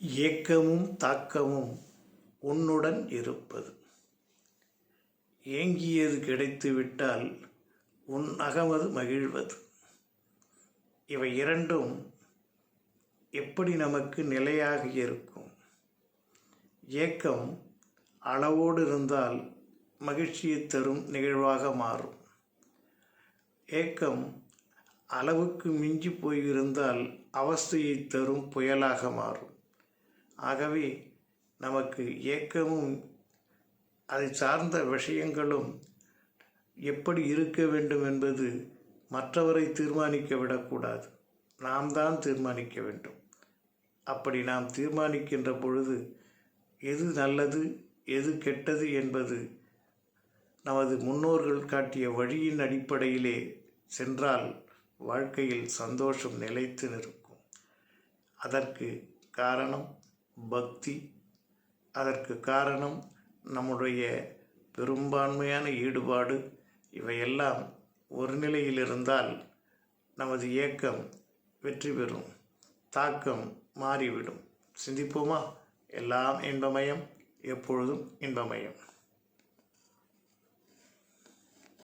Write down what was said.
ஏக்கமும் தாக்கமும் உன்னுடன் இருப்பது. ஏங்கியது கிடைத்துவிட்டால் உன் அகமது மகிழ்வது. இவை இரண்டும் எப்படி நமக்கு நிலையாக இருக்கும்? ஏக்கம் அளவோடு இருந்தால் மகிழ்ச்சியை தரும் நிகழ்வாக மாறும். ஏக்கம் அளவுக்கு மிஞ்சி போயிருந்தால் அவஸ்தையை தரும் புயலாக மாறும். ஆகவே நமக்கு ஏக்கமும் அதை சார்ந்த விஷயங்களும் எப்படி இருக்க வேண்டும் என்பது மற்றவரை தீர்மானிக்க விடக்கூடாது. நாம் தான் தீர்மானிக்க வேண்டும். அப்படி நாம் தீர்மானிக்கின்ற பொழுது எது நல்லது எது கெட்டது என்பது நமது முன்னோர்கள் காட்டிய வழியின் அடிப்படையிலே சென்றால் வாழ்க்கையில் சந்தோஷம் நிலைத்து நிற்கும். அதற்கு காரணம் பக்தி. அதற்கு காரணம் நம்முடைய பெரும்பான்மையான ஈடுபாடு. இவையெல்லாம் ஒரு நிலையில் இருந்தால் நமது ஏக்கம் வெற்றி பெறும், தாக்கம் மாறிவிடும். சிந்திப்போமா? எல்லாம் இன்பமயம், எப்பொழுதும் இன்பமயம்.